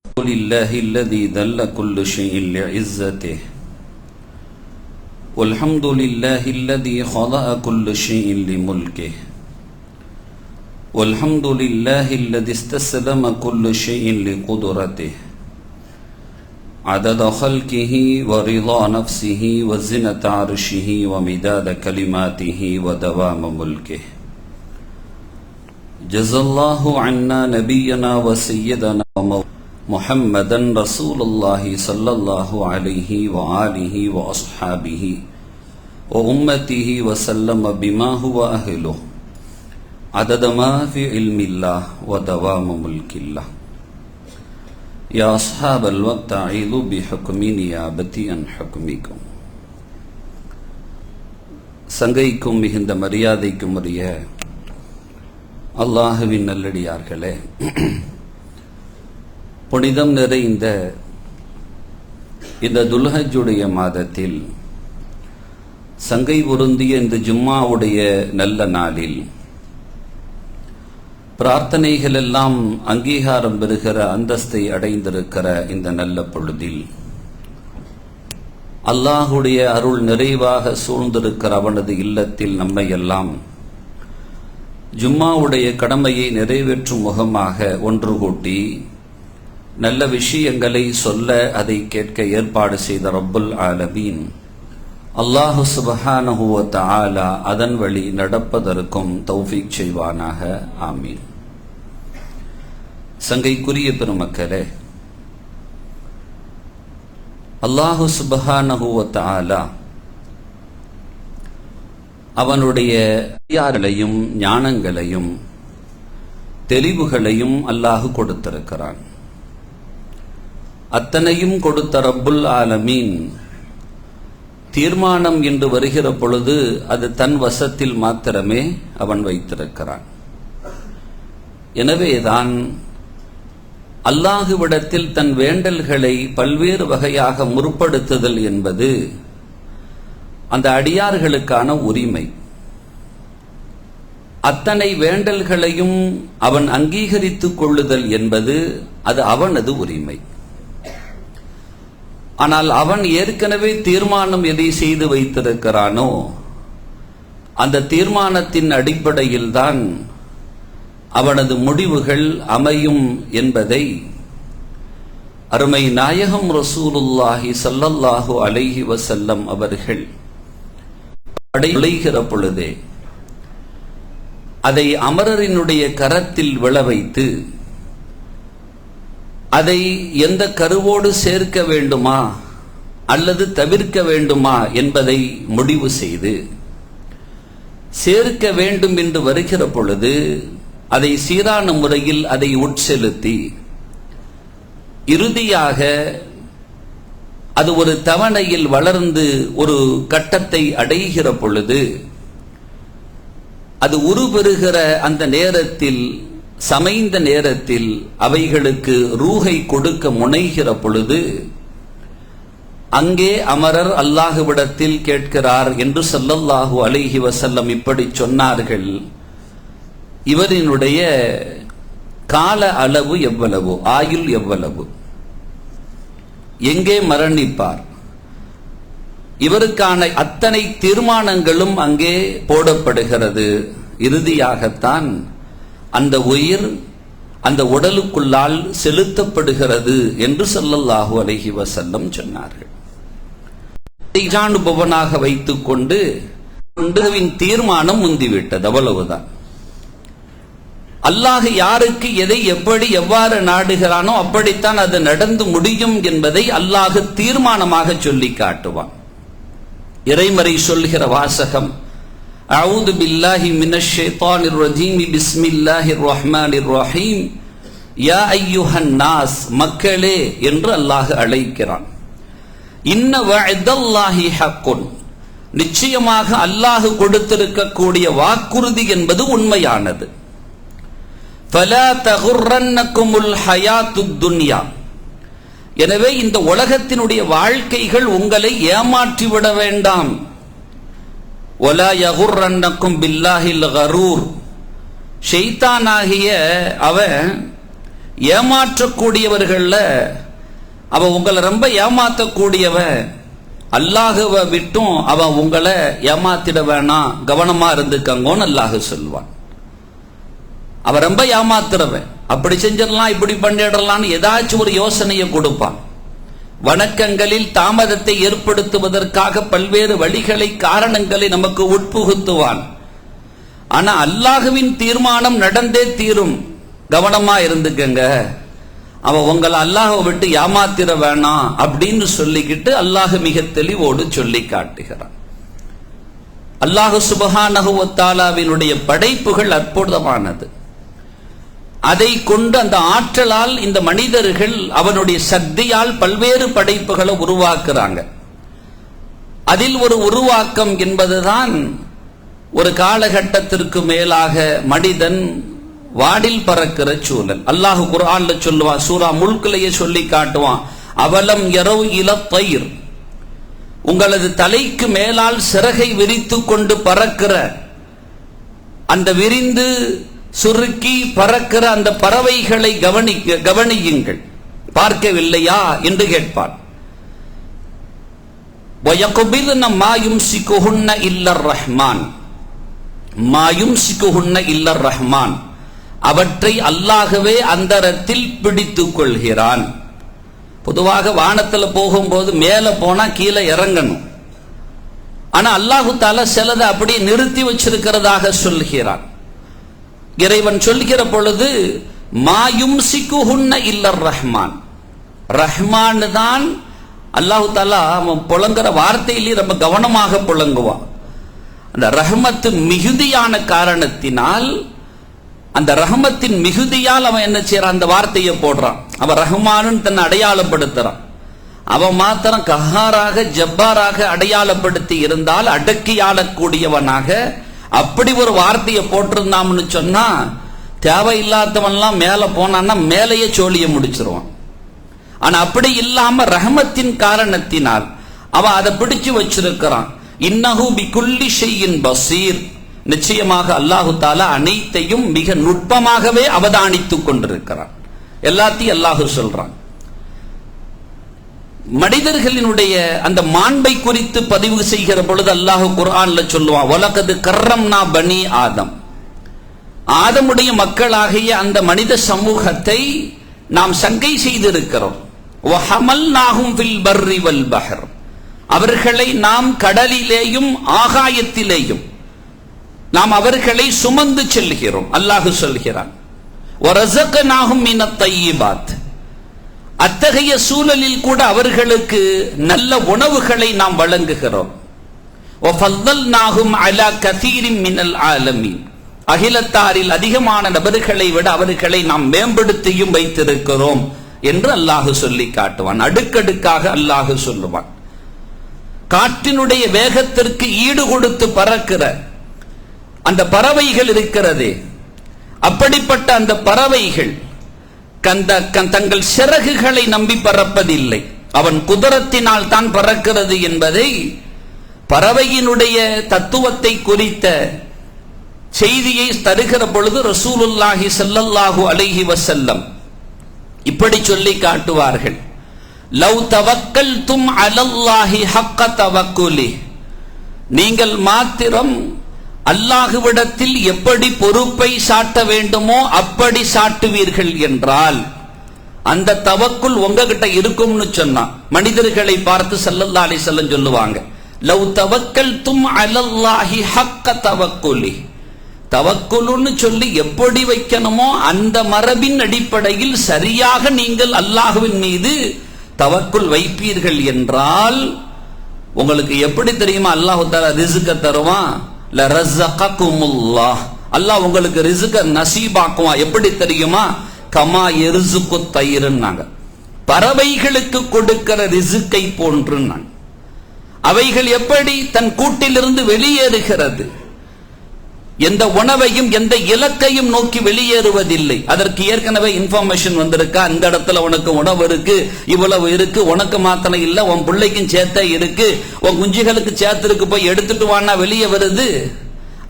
لله الذي ذل كل شيء لعزته والحمد لله الذي خلق كل شيء لملكه والحمد لله الذي استسلم كل شيء لقدرته عدد خلقه ورضا نفسه وزنة عرشه ومداد كلماته ودوام ملكه جزا الله عنا نبينا وسيدنا محمدا رسول الله صلى الله عليه وآله وأصحابه وأمته وسلم بما هو أهله عدد ما في علم الله ودوام ملك الله يا أصحاب الوقت أعيذوا بحكم نيابتي عن حكمكم. சங்கைக்கும் மிகுந்த மரியாதைக்கும் உரிய அல்லாஹுவின் நல்லடியார்களே, புனிதம் நிறைந்த இந்த துல்ஹஜ்ஜுடைய மாதத்தில் சங்கை பொருந்திய இந்த ஜும்மாவுடைய நல்ல நாளில் பிரார்த்தனைகள் எல்லாம் அங்கீகாரம் பெறுகிற அந்தஸ்தை அடைந்திருக்கிற இந்த நல்ல பொழுதில் அல்லாஹுடைய அருள் நிறைவாக சூழ்ந்திருக்கிற அவனது இல்லத்தில் நம்மை எல்லாம் ஜும்மாவுடைய கடமையை நிறைவேற்றும் முகமாக ஒன்று கூட்டி நல்ல விஷயங்களை சொல்ல அதை கேட்க ஏற்பாடு செய்த ரப்புல் ஆலமீன் அல்லாஹு சுப்ஹானஹு வ தஆலா அதன் வழி நடப்பதற்கும் தௌஃபீக் செய்வானாக. ஆமீன். சங்கைக்குரிய பெருமக்களே, அல்லாஹு சுப்ஹானஹு வ தஆலா அவனுடைய அறியார்களையும் ஞானங்களையும் தெளிவுகளையும் அல்லாஹு கொடுத்திருக்கிறான். அத்தனையும் கொடுத்த ரப்புல் ஆலமீன் தீர்மானம் என்று வருகிற பொழுது அது தன் வசத்தில் மாத்திரமே அவன் வைத்திருக்கிறான். எனவேதான் அல்லாஹுவிடத்தில் தன் வேண்டல்களை பல்வேறு வகையாக முற்படுத்துதல் என்பது அந்த அடியார்களுக்கான உரிமை. அத்தனை வேண்டல்களையும் அவன் அங்கீகரித்துக் கொள்ளுதல் என்பது அது அவனது உரிமை. ஆனால் அவன் ஏற்கனவே தீர்மானம் எதை செய்து வைத்திருக்கிறானோ அந்த தீர்மானத்தின் அடிப்படையில் தான் அவனது முடிவுகள் அமையும் என்பதை அருமை நாயகம் ரசூலுல்லாஹி ஸல்லல்லாஹு அலைஹி வஸல்லம் அவர்கள் நுழைகிற பொழுதே அதை அமரரினுடைய கரத்தில் விழ வைத்து அதை எந்த கருவோடு சேர்க்க வேண்டுமா அல்லது தவிர்க்க வேண்டுமா என்பதை முடிவு செய்து சேர்க்க வேண்டும் என்று வருகிற பொழுது அதை சீரான முறையில் அதை உட்செலுத்தி இறுதியாக அது ஒரு தவணையில் வளர்ந்து ஒரு கட்டத்தை அடைகிற பொழுது அது உருபெறுகிற அந்த நேரத்தில் சமைந்த நேரத்தில் அவைகளுக்கு ரூஹை கொடுக்க முனைகிற பொழுது அங்கே அமரர் அல்லாஹுவிடத்தில் கேட்கிறார் என்று ஸல்லல்லாஹு அலைஹி வஸல்லம் இப்படி சொன்னார்கள். இவரினுடைய கால அளவு எவ்வளவு, ஆயுள் எவ்வளவு, எங்கே மரணிப்பார், இவருக்கான அத்தனை தீர்மானங்களும் அங்கே போடப்படுகிறது. இறுதியாகத்தான் அந்த உயிர் அந்த உடலுக்குள்ளால் செலுத்தப்படுகிறது என்று ஸல்லல்லாஹு அலைஹி வஸல்லம் சொன்னார்கள். இஜானுபவனாக வைத்துக் கொண்டு தீர்மானம் முந்திவிட்டது, அவ்வளவுதான். அல்லாஹ் யாருக்கு எதை எப்படி எவ்வாறு நாடுகிறானோ அப்படித்தான் அது நடந்து முடியும் என்பதை அல்லாஹ் தீர்மானமாக சொல்லி காட்டுவான். இறைமறை சொல்கிற வாசகம் அஊது பில்லாஹி மினஷ் ஷைத்தானிர் ரஜீம் பிஸ்மில்லாஹிர் ரஹ்மானிர் ரஹீம் யா அய்யுஹன் நாஸ், மக்களே என்று அல்லாஹ் அழைக்கிறான். இன்ன வஅதல்லாஹி ஹக்குன், நிச்சயமாக அல்லாஹ் கொடுத்திருக்கக்கூடிய வாக்குறுதி என்பது உண்மையானது. ஃபலா தகுர்ரன்னகுமுல் ஹயாத்துத் துன்யா, எனவே இந்த உலகத்தினுடைய வாழ்க்கைகள் உங்களை ஏமாற்றிவிட வேண்டாம். வலா யகுர்ரன்னகும் பில்லாஹில் கரூர், ஷைத்தானாகிய அவன் ஏமாற்றக்கூடியவர்கள்ல அவன் உங்களை ரொம்ப ஏமாற்றக்கூடியவன், அல்லாஹுவை விட்டும் அவன் உங்களை ஏமாத்திட வேணாம், கவனமா இருந்துக்கங்கன்னு அல்லாஹ் சொல்வான். அவன் ரொம்ப ஏமாத்துறவன், அப்படி செஞ்சிடலாம் இப்படி பண்ணிடலாம்னு ஏதாச்சும் ஒரு யோசனையை கொடுப்பான். வணக்கங்களில் தாமதத்தை ஏற்படுத்துவதற்காக பல்வேறு வழிகளை, காரணங்களை நமக்கு உட்புகுத்துவான். ஆனா அல்லாஹுவின் தீர்மானம் நடந்தே தீரும், கவனமா இருந்துக்கங்க, அவன் உங்களை அல்லாஹை விட்டு ஏமாத்திர வேணாம் அப்படின்னு சொல்லிக்கிட்டு அல்லாஹ் மிக தெளிவோடு சொல்லி காட்டுகிறான். அல்லாஹ் சுப்ஹானஹு வ தஆலாவினுடைய படைப்புகள் அற்புதமானது. அதை கொண்டு அந்த ஆற்றலால் இந்த மனிதர்கள் அவனுடைய சக்தியால் பல்வேறு படைப்புகளை உருவாக்குறாங்க. அதில் ஒரு உருவாக்கம் என்பதுதான் ஒரு காலகட்டத்திற்கு மேலாக மனிதன் வாடில் பறக்கிற சூழல். அல்லாஹ் குர்ஆன்ல சொல்லுவான், சூரா முல்க்லயே சொல்லி காட்டுவான், அவலம் யரவ் இல தய்ர், உங்களது தலைக்கு மேலால் சிறகை விரித்து கொண்டு பறக்கிற அந்த விரிந்து சுருக்கி பறக்கிற அந்த பறவைகளை கவனியுங்கள், பார்க்கவில்லையா என்று கேட்பான். வயக்பிதுன மா யும்சிகுஹுன்ன இல்லர் ரஹ்மான், மா யும்சிகுஹுன்ன இல்லர் ரஹ்மான், அவற்றை அல்லாஹ்வே அந்தரத்தில் பிடித்துக் கொள்கிறான். பொதுவாக வானத்துல போகும்போது மேல போனா கீழே இறங்கணும். ஆனா அல்லாஹு தஆலா சிலதை அப்படியே நிறுத்தி வச்சிருக்கிறதாக சொல்கிறான். இறைவன் சொல்கிற பொழுது மா யும்சிகுஹுன்ன இல்லர் ரஹ்மான், ரஹ்மான் தான் அல்லாஹு தஆலா அவன் புலங்குற வார்த்தையிலேயே ரொம்ப கவனமாக புலங்குவான். அந்த ரஹ்மத்து மிகுதியான காரணத்தினால், அந்த ரஹ்மத்தின் மிகுதியால் அவன் என்ன செய்யறான், அந்த வார்த்தையை போடுறான். அவன் ரஹ்மான் தன்னை அடையாளப்படுத்துறான். அவன் மாத்திரம் கஹாராக ஜப்பாராக அடையாளப்படுத்தி இருந்தால் அடக்கி ஆளக்கூடியவனாக அப்படி ஒரு வார்த்தையை போட்டிருந்தாம்னு சொன்னா தேவையில்லாதவன்லாம் மேல போனான்னா மேலேயே சோழிய முடிச்சிருவான். ஆனா அப்படி இல்லாம ரஹ்மத்தின் காரணத்தினால் அவன் அதை பிடிச்சு வச்சிருக்கிறான். இன்னஹு பிகுல்லி ஷைஇன் பஸீர், நிச்சயமாக அல்லாஹு தஆலா அனைத்தையும் மிக நுட்பமாகவே அவதானித்துக் கொண்டிருக்கிறான். எல்லாத்தையும் அல்லாஹ் சொல்றான். மனிதர்களினுடைய அந்த மாண்பை குறித்து பதிவு செய்கிற பொழுது அல்லாஹ் குர்ஆன்ல சொல்லுவான், வலகது கர்ரம்னா பனி ஆதம், ஆதமுடைய மக்களாகிய அந்த மனித சமூகத்தை நாம் சங்கை செய்திருக்கிறோம். வஹமல்நாஹும் ஃபில் பர்ரி வல் பஹர், அவர்களை நாம் கடலிலேயும் ஆகாயத்திலேயும் நாம் அவர்களை சுமந்து செல்கிறோம். அல்லாஹ் சொல்கிறான், வரஸக்னாஹும் மினத் தய்யிபாத், அத்தகைய சூழலில் கூட அவர்களுக்கு நல்ல உணவுகளை நாம் வழங்குகிறோம். வஃபல்லல்நாஹும் அலா கஸீரின் மினல் ஆலமீன், அகிலத்தாரில் அதிகமான நபர்களை விட அவர்களை நாம் மேம்படுத்தியும் வைத்திருக்கிறோம் என்று அல்லாஹ் சொல்லி காட்டுவான். அடுக்கடுக்காக அல்லாஹ் சொல்லுவான். காற்றினுடைய வேகத்திற்கு ஈடு கொடுத்து பறக்கிற அந்த பறவைகள் இருக்கிறது, அப்படிப்பட்ட அந்த பறவைகள் தங்கள் சிறகுகளை நம்பி பறப்பதில்லை, அவன் குதிரத்தினால் தான் பறக்கிறது என்பதை பறவையினுடைய தத்துவத்தை குறித்த செய்தியை தருகிற பொழுது ரசூலுல்லாஹி ஸல்லல்லாஹு அலைஹி வஸல்லம் இப்படி சொல்லி காட்டுவார்கள், லவ் தவக்கல்தும் அலல்லாஹி ஹக்க தவக்குலி, நீங்கள் மாத்திரம் அல்லாஹுவிடத்தில் எப்படி பொறுப்பை சாட்ட வேண்டுமோ அப்படி சாட்டுவீர்கள் என்றால் அந்த தவக்குல் உங்ககிட்ட இருக்கும்னு சொன்னா மனிதர்களை பார்த்து ஸல்லல்லாஹு அலைஹி வஸல்லம் சொல்லுவாங்க, லவ் தவக்கல்தும் அலல்லாஹி ஹக்க தவக்குலி, தவக்குலுன்னு சொல்லி எப்படி வைக்கணுமோ அந்த மரபின் அடிப்படையில் சரியாக நீங்கள் அல்லாஹுவின் மீது தவக்குல் வைப்பீர்கள் என்றால் உங்களுக்கு எப்படி தெரியுமா அல்லாஹ் தஆலா ரிஸ்க தருவான், லரஸககுமுல்லாஹ், அல்லாஹ் உங்களுக்கு ரிஸ்க நசீபாக்குவான். எப்படி தெரியுமா, கமா யர்ஸுகு தைருன்னாங்க, பறவைகளுக்கு கொடுக்கிற ரிஸ்கை போன்றுன்னாங்க. அவைகள் எப்படி தன் கூட்டிலிருந்து வெளியேறுகிறது, எந்த உணவையும் எந்த இலக்கையும் நோக்கி வெளியேறுவதில்லை. அதற்கு ஏற்கனவே இன்ஃபர்மேஷன் வந்திருக்கா, அந்த இடத்துல உனக்கு உணவு இருக்கு, இவ்வளவு இருக்கு, உனக்கு மாத்திரம் இல்ல உன் பிள்ளைக்கும் சேர்த்த இருக்கு, உன் குஞ்சுகளுக்கு சேர்த்திருக்கு, போய் எடுத்துட்டு வானா வெளியே வருது.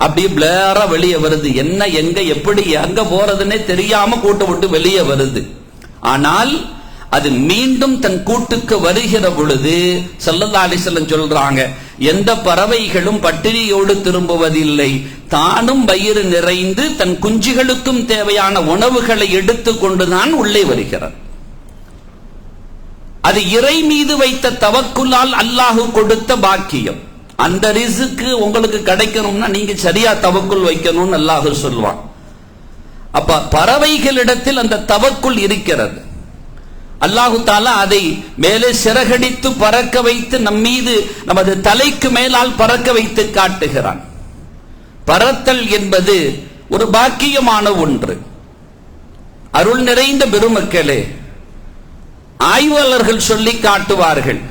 அப்படியே பிளேரா வெளியே வருது. என்ன எங்க எப்படி எங்க போறதுன்னே தெரியாம கூட்டு விட்டு வெளியே வருது. ஆனால் அது மீண்டும் தன் கூட்டுக்கு வருகிற பொழுது ஸல்லல்லாஹு அலைஹி வஸல்லம் சொல்றாங்க, எந்த பறவைகளும் பட்டினியோடு திரும்புவதில்லை, தானும் வயிறு நிறைந்து தன் குஞ்சுகளுக்கும் தேவையான உணவுகளை எடுத்துக்கொண்டுதான் உள்ளே வருகிறது. அது இறை மீது வைத்த தவக்குலால் அல்லாஹ் கொடுத்த பாக்கியம். அந்த ரிஸ்க் உங்களுக்கு கிடைக்கணும்னா நீங்க சரியா தவக்குல் வைக்கணும்னு அல்லாஹ் சொல்வான். அப்ப பறவைகளிடத்தில் அந்த தவக்குல் இருக்கிறது. அல்லாஹு தாலா அதை மேலே சிறகடித்து பறக்க வைத்து நம்மீது நமது தலைக்கு மேலால் பறக்க வைத்து காட்டுகிறான். பறத்தல் என்பது ஒரு பாக்கியமான ஒன்று. அருள் நிறைந்த பெருமக்களே, ஆய்வாளர்கள் சொல்லி காட்டுவார்கள்,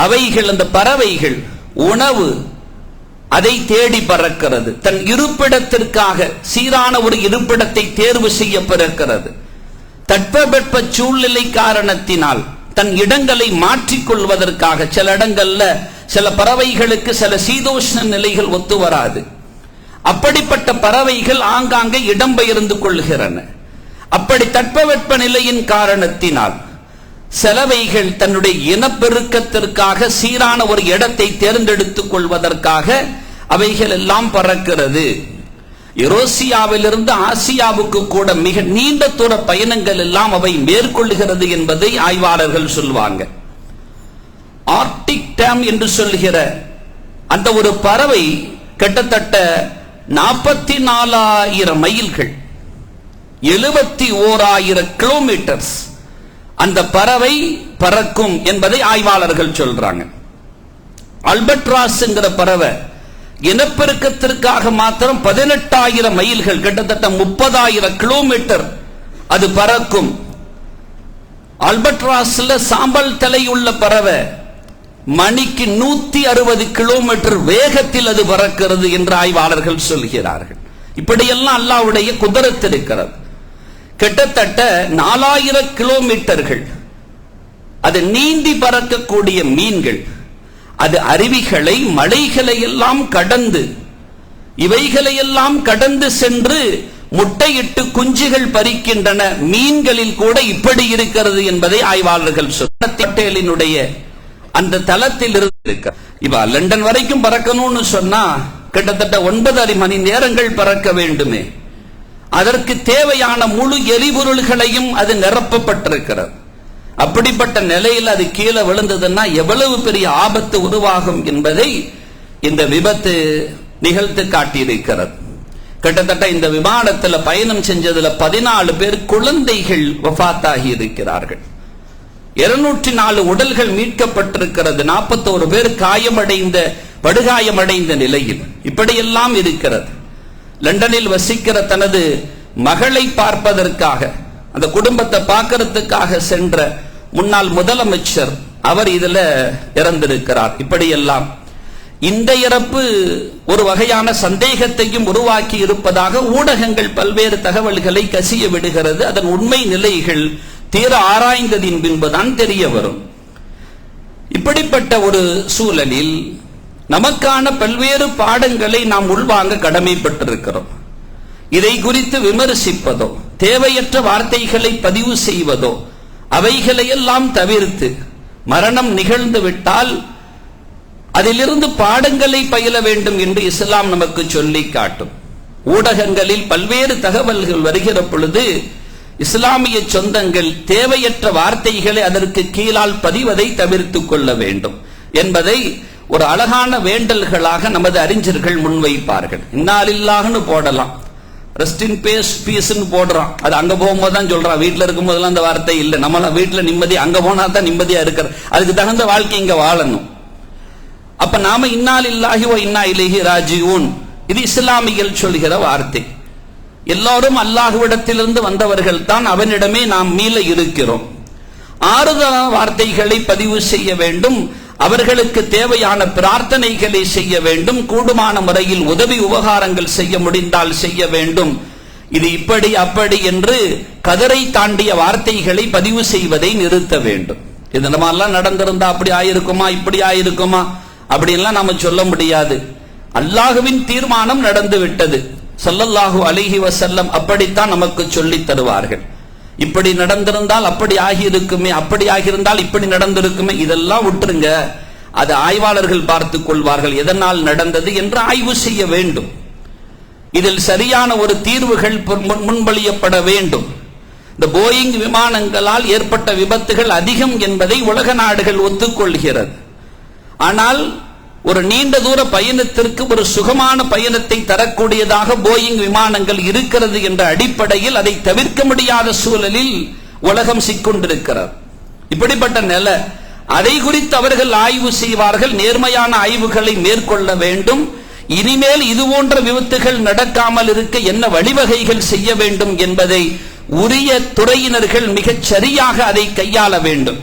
அவைகள் அந்த பறவைகள் உணவு அதை தேடி பறக்கிறது. தன் இருப்பிடத்திற்காக சீரான ஒரு இருப்பிடத்தை தேர்வு செய்ய பிறக்கிறது. தட்பவெட்ப சூழ்நிலை காரணத்தினால் தன் இடங்களை மாற்றிக்கொள்வதற்காக சில இடங்கள்ல சில பறவைகளுக்கு சில சீதோஷ்ண நிலைகள் ஒத்து வராது. அப்படிப்பட்ட பறவைகள் ஆங்காங்கே இடம்பெயர்ந்து கொள்கிறன. அப்படி தட்பவெட்ப நிலையின் காரணத்தினால் சிலவைகள் தன்னுடைய இனப்பெருக்கத்திற்காக சீரான ஒரு இடத்தை தேர்ந்தெடுத்துக் கொள்வதற்காக அவைகள் எல்லாம் பறக்கிறது. யூரோசியாவிலிருந்து ஆசியாவுக்கு கூட மிக நீண்ட தூர பயணங்கள் எல்லாம் அவை மேற்கொள்கிறது என்பதை ஆய்வாளர்கள் சொல்வாங்க. ஆர்டிக் டேம் என்று சொல்கிற அந்த ஒரு பறவை கிட்டத்தட்ட 44,000 மைல்கள், 71,000 கிலோமீட்டர்ஸ் அந்த பறவை பறக்கும் என்பதை ஆய்வாளர்கள் சொல்றாங்க. அல்பட்ராஸ் என்கிற பறவை இனப்பெருக்கத்திற்காக மாத்திரம் 18,000 மைல்கள், கிட்டத்தட்ட 30,000 கிலோமீட்டர் அது பறக்கும். அல்பட்ராஸ்ல சாம்பல் தலை உள்ள பறவை மணிக்கு 160 கிலோமீட்டர் வேகத்தில் அது பறக்கிறது என்று ஆய்வாளர்கள் சொல்கிறார்கள். இப்படியெல்லாம் அல்லாஹ்வுடைய குதரத் இருக்கிறது. கிட்டத்தட்ட 4,000 கிலோமீட்டர்கள் அது நீந்தி பறக்கக்கூடிய மீன்கள். அது அருவிகளை மலைகளை எல்லாம் கடந்து இவைகளையெல்லாம் கடந்து சென்று முட்டையிட்டு குஞ்சுகள் பறிக்கின்றன. மீன்களில் கூட இப்படி இருக்கிறது என்பதை ஆய்வாளர்கள் சொல்லினுடைய அந்த தளத்தில் இருக்க. இப்ப லண்டன் வரைக்கும் பறக்கணும்னு சொன்னா கிட்டத்தட்ட 9 மணி நேரங்கள் பறக்க வேண்டுமே. அதற்கு தேவையான முழு எரிபொருள்களையும் அது நிரப்பப்பட்டிருக்கிறது. அப்படிப்பட்ட நிலையில் அது கீழே விழுந்ததுன்னா எவ்வளவு பெரிய ஆபத்து உருவாகும் என்பதை இந்த விபத்து நிகழ்த்து காட்டியிருக்கிறது. கிட்டத்தட்ட இந்த விமானத்தில் பயணம் செஞ்சதுல 14 பேர் குழந்தைகள் வஃபாத்தாகி இருக்கிறார்கள். 204 உடல்கள் மீட்கப்பட்டிருக்கிறது. 41 பேர் காயமடைந்த படுகாயமடைந்த நிலையில் இப்படியெல்லாம் இருக்கிறது. லண்டனில் வசிக்கிற தனது மகளை பார்ப்பதற்காக அந்த குடும்பத்தை பார்க்கறதுக்காக சென்ற முன்னாள் முதலமைச்சர் அவர் இதுல இறந்திருக்கிறார். இப்படியெல்லாம் இந்த இறப்பு ஒரு வகையான சந்தேகத்தையும் உருவாக்கி இருப்பதாக ஊடகங்கள் பல்வேறு தகவல்களை கசிய விடுகிறது. அதன் உண்மை நிலைகள் தீர ஆராய்ந்ததின் பின்புதான் தெரிய வரும். இப்படிப்பட்ட ஒரு சூழலில் நமக்கான பல்வேறு பாடங்களை நாம் உள்வாங்க கடமைப்பட்டிருக்கிறோம். இதை குறித்து விமர்சிப்பதோ தேவையற்ற வார்த்தைகளை பதிவு செய்வதோ அவைகளையெல்லாம் தவிர்த்து மரணம் நிகழ்ந்து விட்டால் அதிலிருந்து பாடங்களை பயில வேண்டும் என்று இஸ்லாம் நமக்கு சொல்லி காட்டும். ஊடகங்களில் பல்வேறு தகவல்கள் வருகிற பொழுது இஸ்லாமிய சொந்தங்கள் தேவையற்ற வார்த்தைகளை அதற்கு கீழால் பதிவதை தவிர்த்துக் கொள்ள வேண்டும் என்பதை ஒரு அழகான வேண்டல்களாக நமது அறிஞர்கள் முன்வைப்பார்கள். இன்னாலில்லாஹ்னு போடலாம், ரெஸ்ட் இன் பீஸ்ன்னு போடுறான். அது அங்க போகும்போது தான் சொல்றான். வீட்டுல இருக்கும் போதெல்லாம் அந்த வார்த்தை இல்லை. நம்மளாம் வீட்டுல நிம்மதி, அங்க போனா தான் நிம்மதியா இருக்கிற. அதுக்கு தகுந்த வாழ்க்கை இங்க வாழணும். அப்ப நாம இன்னாலில்லாஹி வ இன்னா இலைஹி ராஜிஊன், இது இஸ்லாமியர்கள் சொல்கிற வார்த்தை. எல்லாரும் அல்லாஹ்விடத்திலிருந்து வந்தவர்கள் தான், அவனிடமே நாம் மீள இருக்கிறோம். ஆறுதலான வார்த்தைகளை பதிவு செய்ய வேண்டும். அவர்களுக்கு தேவையான பிரார்த்தனைகளை செய்ய வேண்டும். கூடுமான முறையில் உதவி உபகாரங்கள் செய்ய முடிந்தால் செய்ய வேண்டும். இது இப்படி அப்படி என்று கதரை தாண்டிய வார்த்தைகளை பதிவு செய்வதை நிறுத்த வேண்டும். இது நம்மெல்லாம் நடந்திருந்தா அப்படி ஆயிருக்குமா இப்படி ஆயிருக்குமா அப்படின்லாம் நாம சொல்ல முடியாது. அல்லாஹ்வின் தீர்மானம் நடந்து விட்டது. ஸல்லல்லாஹு அலைஹி வஸல்லம் அப்படித்தான் நமக்கு சொல்லி தருவார்கள். இப்படி நடந்திருந்தால் அப்படி ஆகியிருக்குமே, அப்படி ஆகியிருந்தால் இப்படி நடந்திருக்குமே, இதெல்லாம் விட்டுருங்க, அது ஆய்வாளர்கள் பார்த்துக் கொள்வார்கள் எதனால் நடந்தது என்று ஆய்வு செய்ய வேண்டும். இதில் சரியான ஒரு தீர்வுகள் முன்மொழியப்பட வேண்டும். இந்த போயிங் விமானங்களால் ஏற்பட்ட விபத்துகள் அதிகம் என்பதை உலக நாடுகள் ஒத்துக்கொள்கிறது. ஆனால் ஒரு நீண்ட தூர பயணத்திற்கு ஒரு சுகமான பயணத்தை தரக்கூடியதாக போயிங் விமானங்கள் இருக்கிறது என்ற அடிப்படையில் அதை தவிர்க்க முடியாத சூழலில் உலகம் சிக்கொண்டிருக்கிறது. இப்படிப்பட்ட நிலை, அதை குறித்து அவர்கள் ஆய்வு செய்வார்கள். நேர்மையான ஆய்வுகளை மேற்கொள்ள வேண்டும். இனிமேல் இது போன்ற விபத்துகள் நடக்காமல் இருக்க என்ன வழிவகைகள் செய்ய வேண்டும் என்பதை உரிய துறையினர்கள் மிகச் சரியாக அதை கையாள வேண்டும்.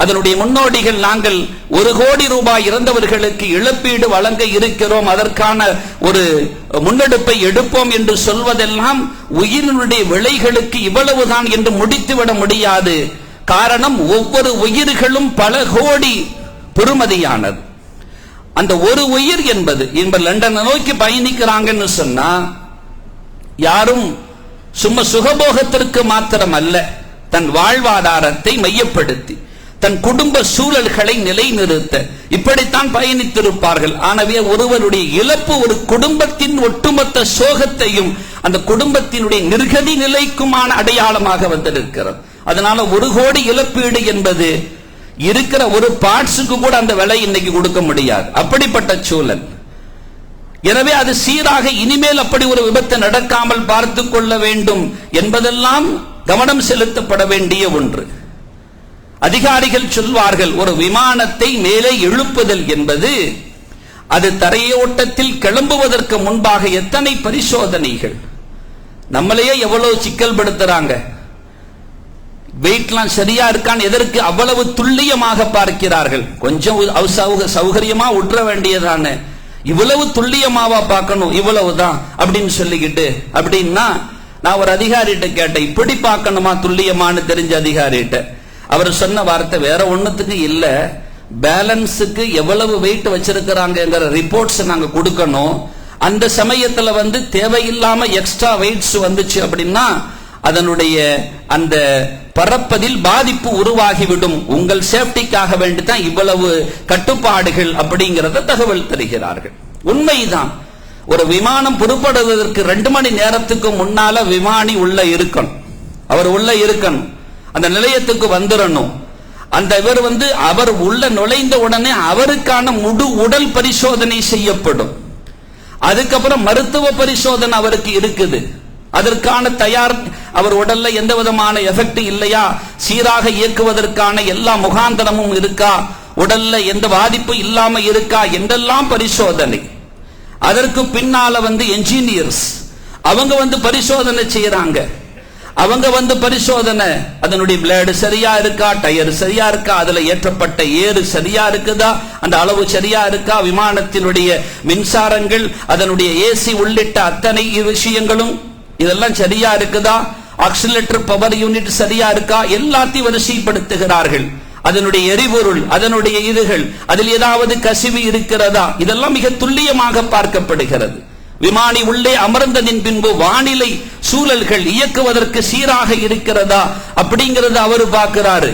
அதனுடைய முன்னோடிகள், நாங்கள் 1 கோடி ரூபாய் இறந்தவர்களுக்கு இழப்பீடு வழங்க இருக்கிறோம், அதற்கான ஒரு முன்னெடுப்பை எடுப்போம் என்று சொல்வதெல்லாம் உயிரினுடைய விலைகளுக்கு இவ்வளவுதான் என்று முடித்துவிட முடியாது. காரணம், ஒவ்வொரு உயிர்களும் பல கோடி பெறுமதியானது. அந்த ஒரு உயிர் என்பது லண்டனை நோக்கி பயணிக்கிறாங்கன்னு சொன்னா யாரும் சும்மா சுகபோகத்திற்கு மாத்திரம் அல்ல, தன் வாழ்வாதாரத்தை மையப்படுத்தி தன் குடும்ப சூழல்களை நிலைநிறுத்த இப்படித்தான் பயணித்திருப்பார்கள். ஆனவே ஒருவருடைய இழப்பு ஒரு குடும்பத்தின் ஒட்டுமொத்த சோகத்தையும் அந்த குடும்பத்தினுடைய நிர்கதி நிலைக்குமான அடையாளமாக வந்திருக்கிறது. அதனால 1 கோடி இழப்பீடு என்பது இருக்கிற ஒரு பார்ட்ஸுக்கு கூட அந்த விலை இன்னைக்கு கொடுக்க முடியாது, அப்படிப்பட்ட சூழல். எனவே அது சீராக இனிமேல் அப்படி ஒரு விபத்து நடக்காமல் பார்த்துக் கொள்ள வேண்டும் என்பதெல்லாம் கவனம் செலுத்தப்பட வேண்டிய ஒன்று. அதிகாரிகள் சொல்வார்கள், ஒரு விமானத்தை மேலே எழுப்புதல் என்பது அது தரையோட்டத்தில் கிளம்புவதற்கு முன்பாக எத்தனை பரிசோதனைகள். நம்மளையே எவ்வளவு சிக்கல் படுத்துறாங்க. வெயிட்லாம் சரியா இருக்கான், எதற்கு அவ்வளவு துல்லியமாக பார்க்கிறார்கள்? கொஞ்சம் சௌகரியமா உற்ற வேண்டியதான, இவ்வளவு துல்லியமாவா பார்க்கணும், இவ்வளவுதான் அப்படின்னு சொல்லிக்கிட்டு. அப்படின்னா நான் ஒரு அதிகாரிகிட்ட கேட்டேன், இப்படி பார்க்கணுமா துல்லியமானு தெரிஞ்ச அதிகாரிகிட்ட. அவர் சொன்ன வார்த்தை வேற ஒண்ணுத்துக்கு இல்ல, பேலன்ஸுக்கு எவ்வளவு வெயிட் வச்சிருக்கிறாங்கிற ரிப்போர்ட்ஸ் நாங்க கொடுக்கணும். அந்த சமயத்துல தேவையில்லாம எக்ஸ்ட்ரா வெயிட்ஸ் வந்துச்சு அப்படின்னா அதனுடைய அந்த பறப்பதில் பாதிப்பு உருவாகிவிடும். உங்கள் சேஃப்டிக்காக வேண்டிதான் இவ்வளவு கட்டுப்பாடுகள் அப்படிங்கறத தகவல் தருகிறார்கள். உண்மைதான். ஒரு விமானம் புறப்படுவதற்கு 2 மணி நேரத்துக்கு முன்னால விமானி உள்ள இருக்கணும், அவர் உள்ள இருக்கணும், அந்த நிலையத்துக்கு வந்துடணும். அந்த இவர் அவர் உள்ள நுழைந்த உடனே அவருக்கான முழு உடல் பரிசோதனை செய்யப்படும். அதுக்கப்புறம் மருத்துவ பரிசோதனை அவருக்கு இருக்குது. அதற்கான தயார், அவர் உடல்ல எந்த விதமான எஃபெக்ட் இல்லையா, சீராக இயக்குவதற்கான எல்லா முகாந்தரமும் இருக்கா, உடல்ல எந்த பாதிப்பு இல்லாம இருக்கா என்றெல்லாம் பரிசோதனை. அதற்கு பின்னால என்ஜினியர்ஸ் அவங்க பரிசோதனை செய்யறாங்க. அவங்க பரிசோதனை, அதனுடைய பிளேடு சரியா இருக்கா, டயர் சரியா இருக்கா, அதுல ஏற்றப்பட்ட ஏறு சரியா இருக்குதா, அந்த அளவு சரியா இருக்கா, விமானத்தினுடைய மின்சாரங்கள், அதனுடைய ஏசி உள்ளிட்ட அத்தனை விஷயங்களும் இதெல்லாம் சரியா இருக்குதா, ஆக்சிலேட்டர் பவர் யூனிட் சரியா இருக்கா, எல்லாத்தையும் வரிசைப்படுத்துகிறார்கள். அதனுடைய எரிபொருள், அதனுடைய இதுகள், அதில் ஏதாவது கசிவு இருக்கிறதா, இதெல்லாம் மிக துல்லியமாக பார்க்கப்படுகிறது. விமானி உள்ளே அமர்ந்ததின் பின்பு வானிலை சூழல்கள் இயக்குவதற்கு சீராக இருக்கிறதா அப்படிங்கறத அவர் பார்க்கிறாரு.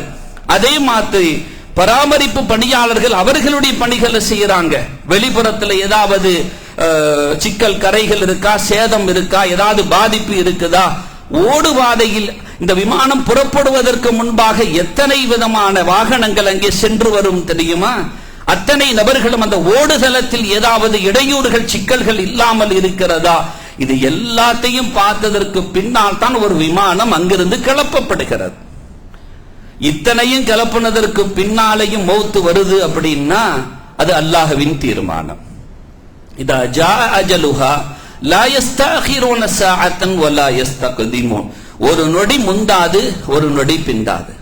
அதே மாதிரி பராமரிப்பு பணியாளர்கள் அவர்களுடைய பணிகளை செய்யறாங்க. வெளிப்புறத்தில் ஏதாவது சிக்கல் கரைகள் இருக்கா, சேதம் இருக்கா, ஏதாவது பாதிப்பு இருக்குதா, ஓடுபாதையில் இந்த விமானம் புறப்படுவதற்கு முன்பாக எத்தனை விதமான வாகனங்கள் அங்கே சென்று வரும் தெரியுமா? அத்தனை நபர்களும் அந்த ஓடுதளத்தில் ஏதாவது இடையூறுகள் சிக்கல்கள் இல்லாமல் இருக்கிறதா, இது எல்லாத்தையும் பார்த்ததற்கு பின்னால் தான் ஒரு விமானம் அங்கிருந்து கிளப்பப்படுகிறது. இத்தனையும் கிளப்பினதற்கு பின்னாலேயும் மௌத்து வருது அப்படின்னா அது அல்லாஹ்வின் தீர்மானம். இதா ஜா அஜலுஹா லா யஸ்தஅகிருன ஸாஅத்தன் வலா யஸ்தக்திமூன். ஒரு நொடி முந்தாது, ஒரு நொடி பிந்தாது.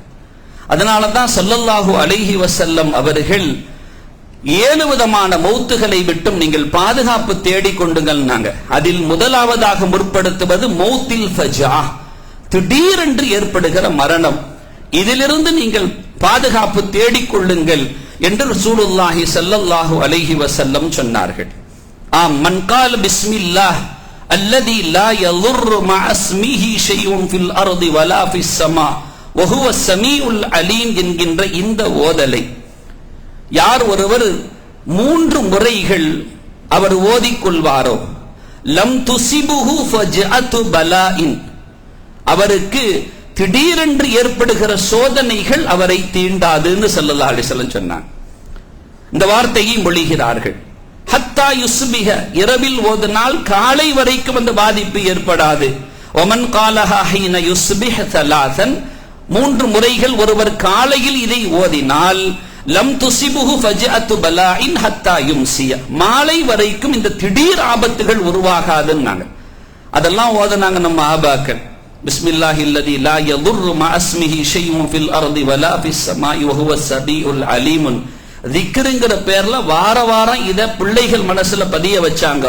அதனால தான் ஸல்லல்லாஹு அலைஹி வஸல்லம் அவர்கள் 7 விதமான மௌத்துகளை விட்டும் நீங்கள் பாதுகாப்பு தேடிக்கொண்டுங்கள். அதில் முதலாவதாக முற்படுத்துவது மௌத்தில் ஃபஜா, திடீரென்று ஏற்படுகிற மரணம். இதிலிருந்து நீங்கள் பாதுகாப்பு தேடிக்கொள்ளுங்கள் என்று ரசூலுல்லாஹி ஸல்லல்லாஹு அலைஹி வஸல்லம் சொன்னார்கள். மன் கால பிஸ்மில்லாஹ் அல்லதி லா யதுர்ரு மஅ இஸ்மிஹி ஷைஉன் ஃபில் அர்தி வலா ஃபிஸ் ஸமா வ ஹுவ ஸமீஉல் அலீம் என்கின்ற இந்த ஓதலை யார் ஒருவர் 3 முறைகள் அவர் ஓதிக்கொள்வாரோ லம் துசிபுஹு ஃபஜஅத்து பலாஇன், அவருக்கு திடீரென்று ஏற்படுகிற சோதனைகள் அவரை தீண்டாதுன்னு ஸல்லல்லாஹு அலைஹி வஸல்லம் சொன்னாங்க. இந்த வார்த்தையை மொழிகிறார்கள். ஹத்தா யுஸ்பிஹ, இரவில் ஓதினால் காலை வரைக்கும் அந்த பாதிப்பு ஏற்படாது. ஒமன் காலஹா ஹீன யுஸ்பிஹ தலாசன், 3 முறைகள் ஒருவர் காலையில் இதை ஓதினால் லம் துசிபுஹு ஃபஜஅத்து பலாஇன் ஹத்தா யும்சிய, மாலை வரைக்கும் இந்த திடீர் ஆபத்துகள் உருவாகாதுன்னாங்க. அதெல்லாம் ஓதுனாங்க நம்ம ஆபாக்கள். பிஸ்மில்லாஹில்லதி லா யதுர்ரு மஅ இஸ்மிஹி ஷைஉன் ஃபில் அர்தி வலா ஃபிஸ் ஸமாஇ வ ஹுவ ஸமீஉல் அலீம். திக்ருங்கிற பேர்ல வாரம் இத பிள்ளைகள் மனசுல பதிய வச்சாங்க.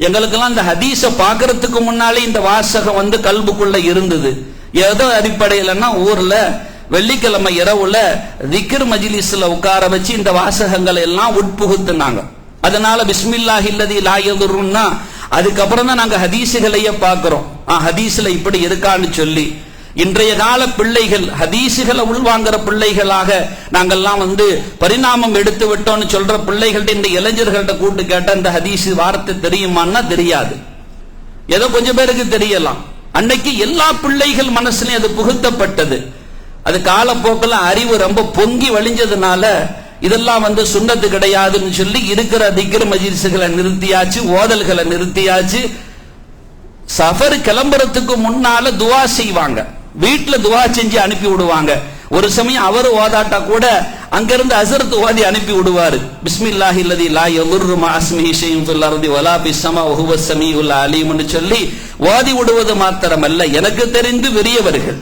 எங்களுக்கெல்லாம் இந்த ஹதீஸ பாக்குறதுக்கு முன்னாலே இந்த வாசகம் கல்புக்குள்ள இருந்தது. ஏதோ அடிப்படையிலன்னா ஊர்ல வெள்ளிக்கிழமை இரவுல திக்ர் மஜ்லிஸ்ல உட்கார வச்சு இந்த வாசகங்களை எல்லாம் உட்புகுத்துனாங்க. அதனால பிஸ்மில்லாஹில்லதி லா யதுர்ருன்னா அதுக்கப்புறம் தான் நாங்க ஹதீசுகளையே பார்க்கிறோம். ஹதீஸ்ல இப்படி இருக்கான்னு சொல்லி இன்றைய கால பிள்ளைகள் ஹதீசுகளை உள்வாங்குற பிள்ளைகளாக நாங்கெல்லாம் பரிணாமம் எடுத்து விட்டோம்னு சொல்ற பிள்ளைகள்ட்ட இந்த இளைஞர்கள்ட்ட கூட்டு கேட்ட இந்த ஹதீஸ் வார்த்தை தெரியுமான்னா தெரியாது. ஏதோ கொஞ்சம் பேருக்கு தெரியலாம். அன்னைக்கு எல்லா பிள்ளைகள் மனசுலயும் அது புகுத்தப்பட்டது. அது காலப்போக்கில் அறிவு ரொம்ப பொங்கி வழிஞ்சதுனால இதெல்லாம் சுன்னத்து கிடையாதுன்னு சொல்லி இருக்கிற திக்ர் மஜ்லிஸ்களை நிறுத்தியாச்சு, ஓதல்களை நிறுத்தியாச்சு. சஃபர் கிளம்புறதுக்கு முன்னால துவா செய்வாங்க, வீட்டுல துவா செஞ்சு அனுப்பி விடுவாங்க. ஒரு சமயம் அவர் ஓதாட்டா கூட அங்கிருந்து ஹஸரத் ஓதி அனுப்பி விடுவாரு. பிஸ்மில்லாஹில்லதி லா யதுர்ரு மஅ இஸ்மிஹி ஷைஉன் ஃபில் அர்தி வலா ஃபிஸ் ஸமா வ ஹுவ ஸமீஉல் அலீம்னு சொல்லி ஓதி விடுவது மாத்திரமல்ல, எனக்கு தெரிந்து பெரியவர்கள்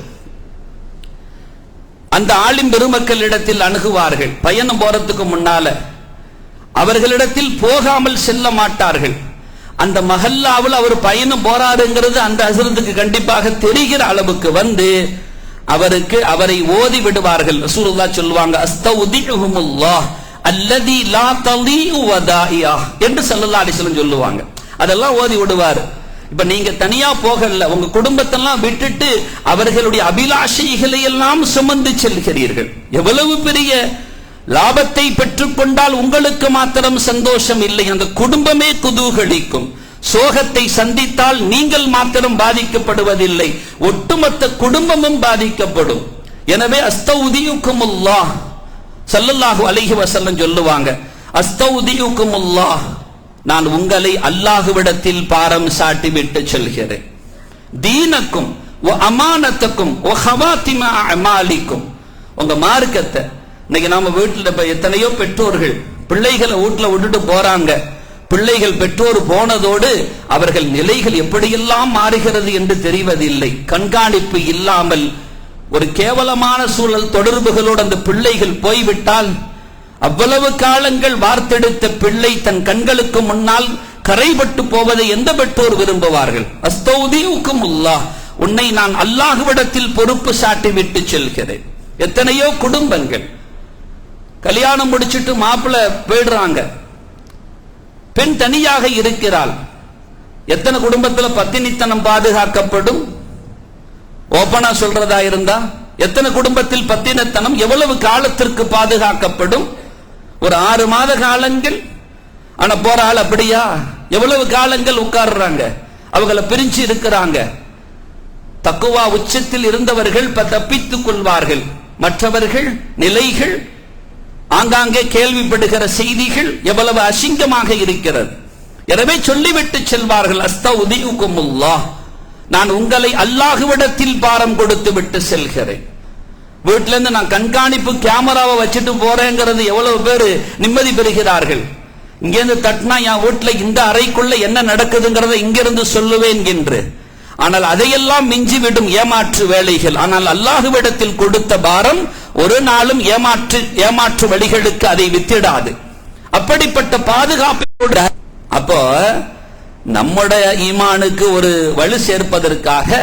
அந்த ஆலிம் பெருமக்களிடத்தில் அணுகுவார்கள். பயணம் போறதுக்கு முன்னால அவர்களிடத்தில் போகாமல் செல்ல மாட்டார்கள். அந்த மஹல்லாவில் அவர் பயணம் போறாருங்கிறது அந்த ஹஸரத்துக்கு கண்டிப்பாக தெரிகிற அளவுக்கு அவருக்கு அவரை ஓதி விடுவார்கள். ரசூலுல்லாஹ் சொல்வாங்க, அஸ்தௌதிஹுமுல்லாஹ் அல்லதி லா தலீஉ வதாஇயா என்று ஸல்லல்லாஹு அலைஹி வஸல்லம் சொல்லுவாங்க. அதெல்லாம் ஓதி விடுவார். இப்ப நீங்க தனியா போகல, உங்க குடும்பத்தெல்லாம் விட்டுட்டு அவர்களுடைய அபிலாஷைகளை எல்லாம் சுமந்து செல்கிறீர்கள். எவ்வளவு பெரிய லாபத்தை பெற்றுக் கொண்டால் உங்களுக்கு மாத்திரம் சந்தோஷம் இல்லை, அந்த குடும்பமே குதூகலிக்கும். சோகத்தை சந்தித்தால் நீங்கள் மாத்திரம் பாதிக்கப்படுவதில்லை, ஒட்டுமொத்த குடும்பமும் பாதிக்கப்படும். எனவே அஸ்தௌதியுக்குமுல்லாஹ் ஸல்லல்லாஹு அலைஹி வஸல்லம் சொல்லுவாங்க, அஸ்தௌதியுக்குமுல்லாஹ், நான் உங்களை அல்லாஹ்விடத்தில் பாரம் சாட்டி விட்டு செல்கிறேன். தீனக்கும் வ அமானத்துக்கும் வ ஹவாத்திம அமாலிக்கும், உங்க மார்க்கத்தை. இன்னைக்கு நாம வீட்டுல எத்தனையோ பெற்றோர்கள் பிள்ளைகளை வீட்டுல விட்டுட்டு போறாங்க. பிள்ளைகள் பெற்றோர் போனதோடு அவர்கள் நிலைகள் எப்படியெல்லாம் மாறுகிறது என்று தெரிவதில்லை. கண்காணிப்பு இல்லாமல் ஒரு கேவலமான சூழல் தொடர்புகளோடு அந்த பிள்ளைகள் போய்விட்டால் அவ்வளவு காலங்கள் வார்த்தெடுத்த பிள்ளை தன் கண்களுக்கு முன்னால் கரைபட்டு போவதை எந்த பெற்றோர் விரும்புவார்கள்? அஸ்தௌதியுக்குமுல்லாஹ், உன்னை நான் அல்லாஹ்விடத்தில் பொறுப்பு சாட்டி விட்டு செல்கிறேன். எத்தனையோ குடும்பங்கள் கல்யாணம் முடிச்சிட்டு மாப்பிள்ளை போயிடுறாங்க, பெண் தனியாக இருக்கிறாள். எத்தனை குடும்பத்தில் பத்தினித்தனம் பாதுகாக்கப்படும்? ஓபனா சொல்றதா இருந்தா எத்தனை குடும்பத்தில் பத்தினித்தனம் எவ்வளவு காலத்திற்கு பாதுகாக்கப்படும்? ஒரு 6 மாத காலங்கள். ஆனா போற ஆள் அப்படியா? எவ்வளவு காலங்கள் உட்கார்றாங்க, அவங்களை பிரிஞ்சு இருக்கிறாங்க. தக்குவா உச்சத்தில் இருந்தவர்கள் தப்பித்துக் கொள்வார்கள். மற்றவர்கள் நிலைகள் ஆங்காங்கே கேள்விப்படுகிற செய்திகள் எவ்வளவு அசிங்கமாக இருக்கிறது. எனவே சொல்லிவிட்டு செல்வார்கள், அஸ்தௌதியுக்குமுல்லாஹ், நான் உங்களை அல்லாஹ்விடத்தில் பாரம் கொடுத்து விட்டு செல்கிறேன். வீட்டுல இருந்து நான் கண்காணிப்பு கேமராவை வச்சுட்டு போறேங்கிறது எவ்வளவு பேர் நிம்மதி பெறுகிறார்கள். இங்கிருந்து தட்டினா என் வீட்டுல இந்த அறைக்குள்ள என்ன நடக்குதுங்கிறத இங்கிருந்து சொல்லுவேன் என்று. ஆனால் அதையெல்லாம் மிஞ்சிவிடும் ஏமாற்று வேலைகள். ஆனால் அல்லாஹ்விடத்தில் கொடுத்த பாரம் ஒரு நாளும் ஏமாற்று வழிகளுக்கு அதை வித்திடாது. அப்படிப்பட்ட பாதுகாப்போடு அப்போ நம்முடைய ஈமானுக்கு ஒரு வலு சேர்ப்பதற்காக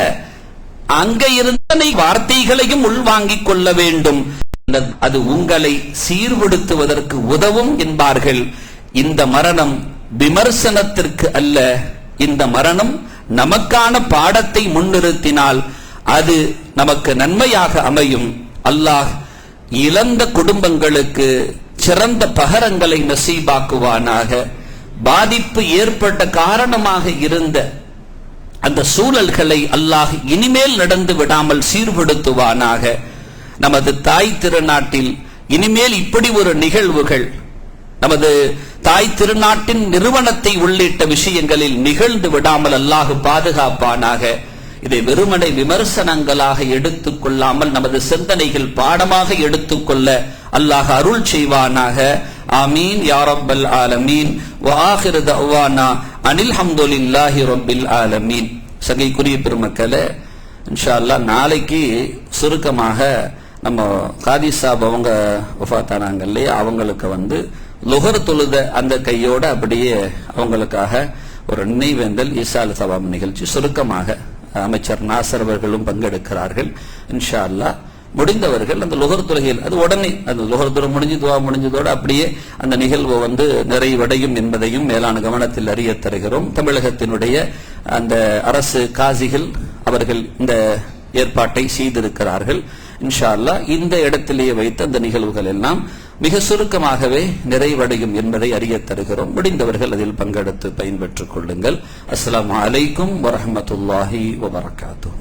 அங்க இருந்த வார்த்தைகளையும் உள்வாங்கிக் கொள்ள வேண்டும். அது உங்களை சீர்படுத்துவதற்கு உதவும் என்பார்கள். இந்த மரணம் விமர்சனத்திற்கு அல்ல. இந்த மரணம் நமக்கான பாடத்தை முன்னிறுத்தினால் அது நமக்கு நன்மையாக அமையும். அல்லாஹ் இழந்த குடும்பங்களுக்கு சிறந்த பகரங்களை நசீபாக்குவானாக. பாதிப்பு ஏற்பட்ட காரணமாக இருந்த அந்த சூழல்களை அல்லாஹ் இனிமேல் நடந்து விடாமல் சீர்படுத்துவானாக. நமது தாய் திருநாட்டில் இனிமேல் இப்படி ஒரு நிகழ்வுகள் நமது தாய் திருநாட்டின் நிறுவனத்தை உள்ளிட்ட விஷயங்களில் நிகழ்ந்து விடாமல் அல்லாஹ் பாதுகாப்பானாக. இதை வெறுமனை விமர்சனங்களாக எடுத்துக் கொள்ளாமல் நமது சிந்தனைகள் பாடமாக எடுத்துக்கொள்ள அல்லாஹ் அருள் செய்வானாக. ஆமீன் யா ரப்பல் ஆலமீன். வ ஆகிரு தஅவானா அனில் ஹம்துலில்லாஹி ரப்பில் ஆலமீன். சங்கைக்குரிய பெருமக்களே, இன்ஷா அல்லாஹ் நாளைக்கு சுருக்கமாக நம்ம காதி சாப் அவங்க வஃபாத்தானாங்க இல்லையா, அவங்களுக்கு லுஹர் தொழுத அந்த கையோட அப்படியே அவங்களுக்காக ஒரு நினைவேந்தல் ஈசால் சவாம் நிகழ்ச்சி சுருக்கமாக அமைச்சர் நாசர் அவர்களும் பங்கெடுக்கிறார்கள். இன்ஷா அல்லாஹ் முடிந்தவர்கள் அந்த லுஹர் தொழுகையில் அது உடனே அந்த லுஹர் தொழுகை முடிஞ்சு துவா முடிஞ்சதோடு அப்படியே அந்த நிகழ்வு நிறைவடையும் என்பதையும் மேலான கவனத்தில் அறிய தருகிறோம். தமிழகத்தினுடைய அந்த அரசு காசிகள் அவர்கள் இந்த ஏற்பாட்டை செய்திருக்கிறார்கள். இன்ஷா அல்லாஹ் இந்த இடத்திலேயே வைத்து அந்த நிகழ்வுகள் எல்லாம் மிக சுருக்கமாகவே நிறைவடையும் என்பதை அறிய தருகிறோம். முடிந்தவர்கள் அதில் பங்கெடுத்து பயன்பெற்றுக் கொள்ளுங்கள். அஸ்ஸலாமு அலைக்கும் வரஹ்மத்துல்லாஹி வபரகாத்துஹு.